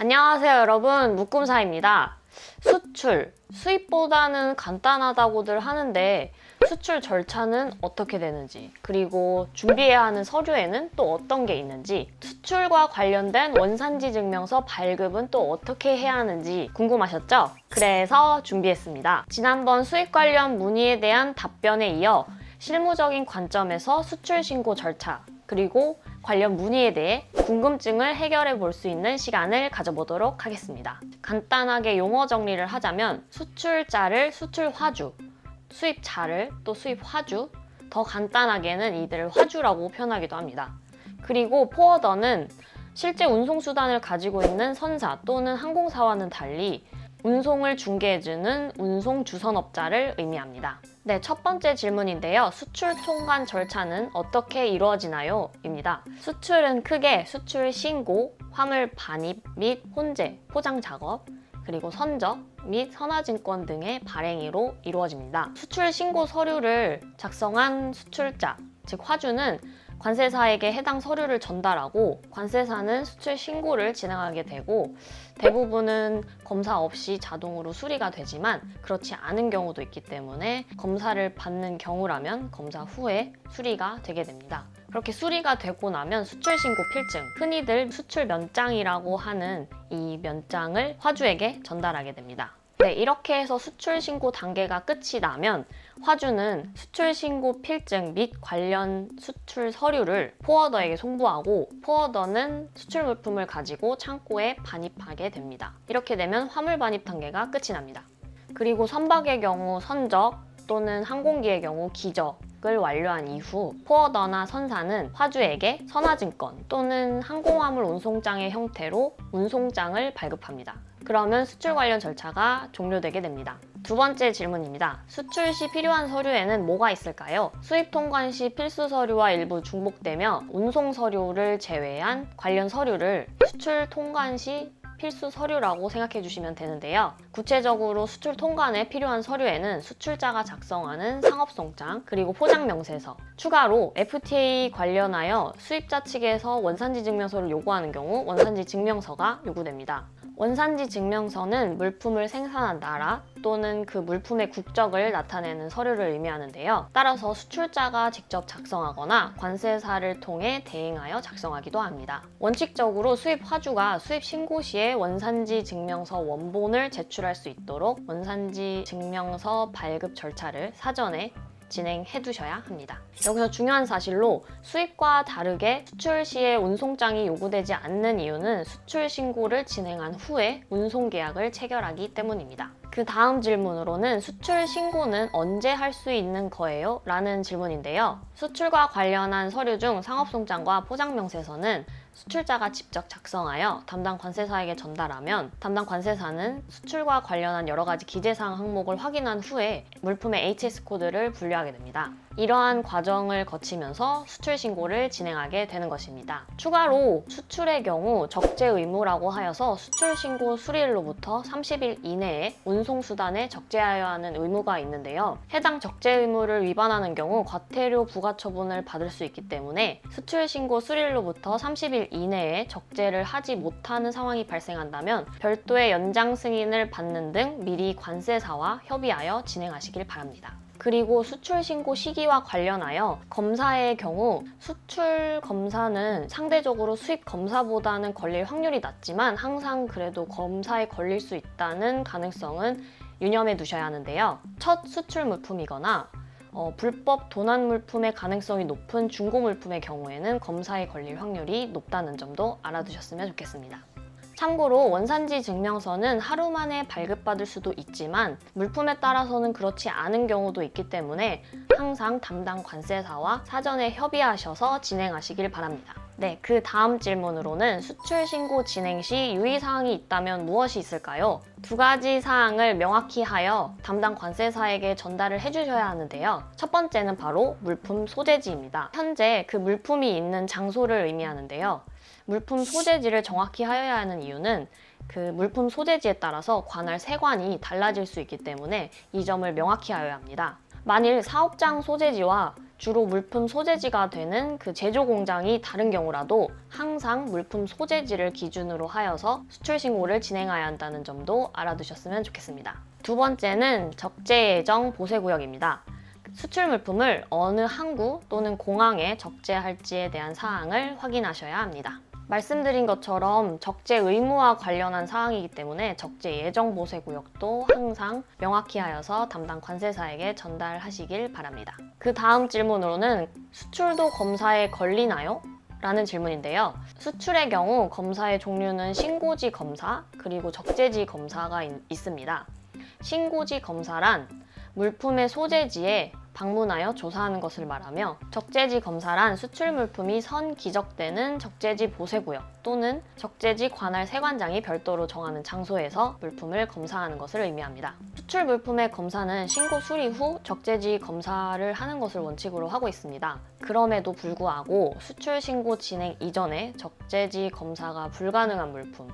안녕하세요 여러분, 묶음사입니다. 수출, 수입보다는 간단하다고들 하는데 수출 절차는 어떻게 되는지, 그리고 준비해야 하는 서류에는 또 어떤 게 있는지, 수출과 관련된 원산지 증명서 발급은 또 어떻게 해야 하는지 궁금하셨죠? 그래서 준비했습니다. 지난번 수입 관련 문의에 대한 답변에 이어 실무적인 관점에서 수출 신고 절차, 그리고 관련 문의에 대해 궁금증을 해결해 볼 수 있는 시간을 가져보도록 하겠습니다. 간단하게 용어 정리를 하자면 수출자를 수출화주, 수입자를 또 수입화주, 더 간단하게는 이들을 화주라고 표현하기도 합니다. 그리고 포워더는 실제 운송수단을 가지고 있는 선사 또는 항공사와는 달리 운송을 중개해주는 운송주선업자를 의미합니다. 네, 첫 번째 질문인데요. 수출 통관 절차는 어떻게 이루어지나요? 입니다. 수출은 크게 수출 신고, 화물 반입 및 혼재, 포장 작업, 그리고 선적 및 선화증권 등의 발행으로 이루어집니다. 수출 신고 서류를 작성한 수출자, 즉 화주는 관세사에게 해당 서류를 전달하고 관세사는 수출 신고를 진행하게 되고, 대부분은 검사 없이 자동으로 수리가 되지만 그렇지 않은 경우도 있기 때문에 검사를 받는 경우라면 검사 후에 수리가 되게 됩니다. 그렇게 수리가 되고 나면 수출 신고 필증, 흔히들 수출 면장이라고 하는 이 면장을 화주에게 전달하게 됩니다. 네, 이렇게 해서 수출 신고 단계가 끝이 나면 화주는 수출 신고 필증 및 관련 수출 서류를 포워더에게 송부하고, 포워더는 수출 물품을 가지고 창고에 반입하게 됩니다. 이렇게 되면 화물 반입 단계가 끝이 납니다. 그리고 선박의 경우 선적 또는 항공기의 경우 기적을 완료한 이후 포워더나 선사는 화주에게 선화증권 또는 항공화물 운송장의 형태로 운송장을 발급합니다. 그러면 수출 관련 절차가 종료되게 됩니다. 두 번째 질문입니다. 수출 시 필요한 서류에는 뭐가 있을까요? 수입 통관 시 필수 서류와 일부 중복되며 운송 서류를 제외한 관련 서류를 수출 통관 시 필수 서류라고 생각해 주시면 되는데요. 구체적으로 수출 통관에 필요한 서류에는 수출자가 작성하는 상업송장, 그리고 포장명세서, 추가로 FTA 관련하여 수입자 측에서 원산지 증명서를 요구하는 경우 원산지 증명서가 요구됩니다. 원산지 증명서는 물품을 생산한 나라 또는 그 물품의 국적을 나타내는 서류를 의미하는데요. 따라서 수출자가 직접 작성하거나 관세사를 통해 대행하여 작성하기도 합니다. 원칙적으로 수입 화주가 수입 신고 시에 원산지 증명서 원본을 제출할 수 있도록 원산지 증명서 발급 절차를 사전에 진행해 두셔야 합니다. 여기서 중요한 사실로 수입과 다르게 수출 시에 운송장이 요구되지 않는 이유는 수출 신고를 진행한 후에 운송 계약을 체결하기 때문입니다. 그 다음 질문으로는 수출 신고는 언제 할 수 있는 거예요? 라는 질문인데요. 수출과 관련한 서류 중 상업송장과 포장명세서는 수출자가 직접 작성하여 담당 관세사에게 전달하면 담당 관세사는 수출과 관련한 여러 가지 기재사항 항목을 확인한 후에 물품의 HS 코드를 분류하게 됩니다. 이러한 과정을 거치면서 수출 신고를 진행하게 되는 것입니다. 추가로 수출의 경우 적재 의무라고 하여서 수출 신고 수리일로부터 30일 이내에 운송수단에 적재하여야 하는 의무가 있는데요. 해당 적재 의무를 위반하는 경우 과태료 부과 처분을 받을 수 있기 때문에 수출 신고 수리일로부터 30일 이내에 적재를 하지 못하는 상황이 발생한다면 별도의 연장 승인을 받는 등 미리 관세사와 협의하여 진행하시길 바랍니다. 그리고 수출 신고 시기와 관련하여 검사의 경우 수출 검사는 상대적으로 수입 검사보다는 걸릴 확률이 낮지만 항상 그래도 검사에 걸릴 수 있다는 가능성은 유념해 두셔야 하는데요. 첫 수출 물품이거나 불법 도난 물품의 가능성이 높은 중고 물품의 경우에는 검사에 걸릴 확률이 높다는 점도 알아두셨으면 좋겠습니다. 참고로 원산지 증명서는 하루 만에 발급받을 수도 있지만 물품에 따라서는 그렇지 않은 경우도 있기 때문에 항상 담당 관세사와 사전에 협의하셔서 진행하시길 바랍니다. 네, 그 다음 질문으로는 수출 신고 진행 시 유의사항이 있다면 무엇이 있을까요? 두 가지 사항을 명확히 하여 담당 관세사에게 전달을 해주셔야 하는데요. 첫 번째는 바로 물품 소재지입니다. 현재 그 물품이 있는 장소를 의미하는데요. 물품 소재지를 정확히 하여야 하는 이유는 그 물품 소재지에 따라서 관할 세관이 달라질 수 있기 때문에 이 점을 명확히 하여야 합니다. 만일 사업장 소재지와 주로 물품 소재지가 되는 그 제조 공장이 다른 경우라도 항상 물품 소재지를 기준으로 하여서 수출 신고를 진행해야 한다는 점도 알아두셨으면 좋겠습니다. 두 번째는 적재 예정 보세 구역입니다. 수출 물품을 어느 항구 또는 공항에 적재할지에 대한 사항을 확인하셔야 합니다. 말씀드린 것처럼 적재 의무와 관련한 사항이기 때문에 적재 예정 보세 구역도 항상 명확히 하여서 담당 관세사에게 전달하시길 바랍니다. 그 다음 질문으로는 수출도 검사에 걸리나요? 라는 질문인데요. 수출의 경우 검사의 종류는 신고지 검사 그리고 적재지 검사가 있습니다. 신고지 검사란 물품의 소재지에 방문하여 조사하는 것을 말하며 적재지 검사란 수출 물품이 선 기적되는 적재지 보세구역 또는 적재지 관할 세관장이 별도로 정하는 장소에서 물품을 검사하는 것을 의미합니다. 수출 물품의 검사는 신고 수리 후 적재지 검사를 하는 것을 원칙으로 하고 있습니다. 그럼에도 불구하고 수출 신고 진행 이전에 적재지 검사가 불가능한 물품,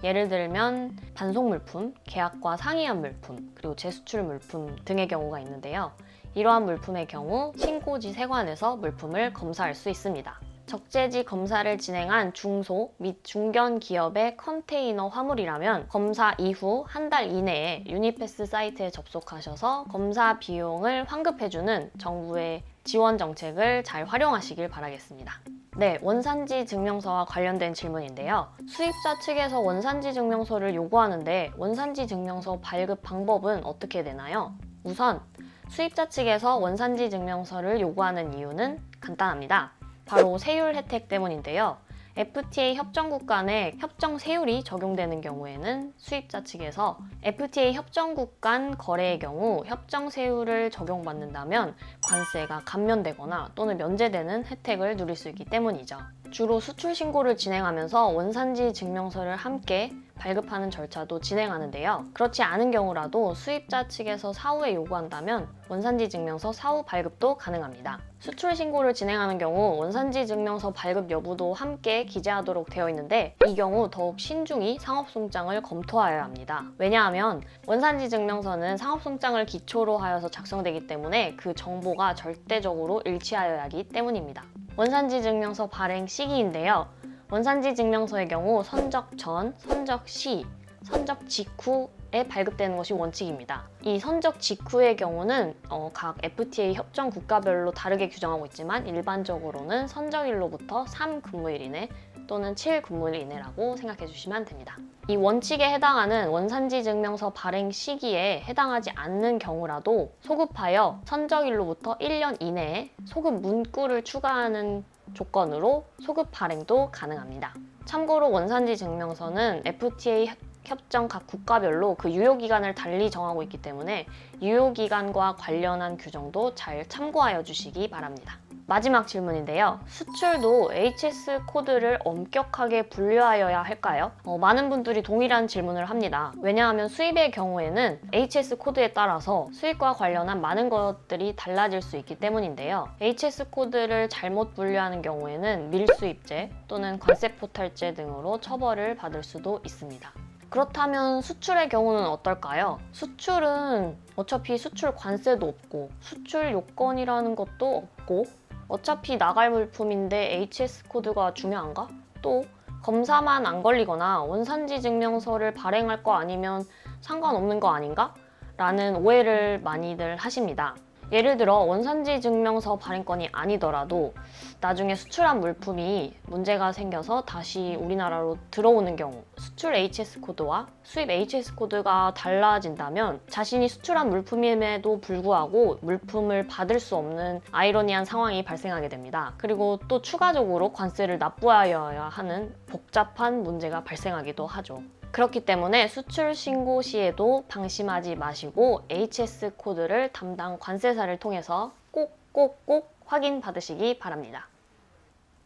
예를 들면 반송 물품, 계약과 상이한 물품, 그리고 재수출 물품 등의 경우가 있는데요. 이러한 물품의 경우 신고지 세관에서 물품을 검사할 수 있습니다. 적재지 검사를 진행한 중소 및 중견 기업의 컨테이너 화물이라면 검사 이후 한 달 이내에 유니패스 사이트에 접속하셔서 검사 비용을 환급해주는 정부의 지원 정책을 잘 활용하시길 바라겠습니다. 네, 원산지 증명서와 관련된 질문인데요. 수입자 측에서 원산지 증명서를 요구하는데 원산지 증명서 발급 방법은 어떻게 되나요? 우선 수입자 측에서 원산지 증명서를 요구하는 이유는 간단합니다. 바로 세율 혜택 때문인데요. FTA 협정국 간의 협정 세율이 적용되는 경우에는 수입자 측에서 FTA 협정국 간 거래의 경우 협정 세율을 적용받는다면 관세가 감면되거나 또는 면제되는 혜택을 누릴 수 있기 때문이죠. 주로 수출 신고를 진행하면서 원산지 증명서를 함께 발급하는 절차도 진행하는데요. 그렇지 않은 경우라도 수입자 측에서 사후에 요구한다면 원산지 증명서 사후 발급도 가능합니다. 수출 신고를 진행하는 경우 원산지 증명서 발급 여부도 함께 기재하도록 되어 있는데 이 경우 더욱 신중히 상업송장을 검토하여야 합니다. 왜냐하면 원산지 증명서는 상업송장을 기초로 하여서 작성되기 때문에 그 정보가 절대적으로 일치하여야 하기 때문입니다. 원산지 증명서 발행 시기인데요. 원산지 증명서의 경우 선적 전, 선적 시, 선적 직후에 발급되는 것이 원칙입니다. 이 선적 직후의 경우는 각 FTA 협정 국가별로 다르게 규정하고 있지만 일반적으로는 선적일로부터 3근무일 이내 또는 7근무일 이내라고 생각해 주시면 됩니다. 이 원칙에 해당하는 원산지 증명서 발행 시기에 해당하지 않는 경우라도 소급하여 선적일로부터 1년 이내에 소급 문구를 추가하는 조건으로 소급 발행도 가능합니다. 참고로 원산지 증명서는 FTA 협정 각 국가별로 그 유효기간을 달리 정하고 있기 때문에 유효기간과 관련한 규정도 잘 참고하여 주시기 바랍니다. 마지막 질문인데요. 수출도 HS 코드를 엄격하게 분류하여야 할까요? 많은 분들이 동일한 질문을 합니다. 왜냐하면 수입의 경우에는 HS 코드에 따라서 수입과 관련한 많은 것들이 달라질 수 있기 때문인데요. HS 코드를 잘못 분류하는 경우에는 밀수입죄 또는 관세포탈죄 등으로 처벌을 받을 수도 있습니다. 그렇다면 수출의 경우는 어떨까요? 수출은 어차피 수출 관세도 없고 수출 요건이라는 것도 없고 어차피 나갈 물품인데 HS 코드가 중요한가? 또 검사만 안 걸리거나 원산지 증명서를 발행할 거 아니면 상관없는 거 아닌가? 라는 오해를 많이들 하십니다. 예를 들어 원산지 증명서 발행건이 아니더라도 나중에 수출한 물품이 문제가 생겨서 다시 우리나라로 들어오는 경우 수출 HS 코드와 수입 HS 코드가 달라진다면 자신이 수출한 물품임에도 불구하고 물품을 받을 수 없는 아이러니한 상황이 발생하게 됩니다. 그리고 또 추가적으로 관세를 납부하여야 하는 복잡한 문제가 발생하기도 하죠. 그렇기 때문에 수출 신고 시에도 방심하지 마시고 HS 코드를 담당 관세사를 통해서 꼭 확인 받으시기 바랍니다.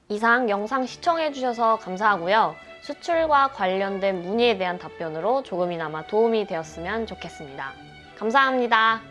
이상 영상 시청해주셔서 감사하고요. 수출과 관련된 문의에 대한 답변으로 조금이나마 도움이 되었으면 좋겠습니다. 감사합니다.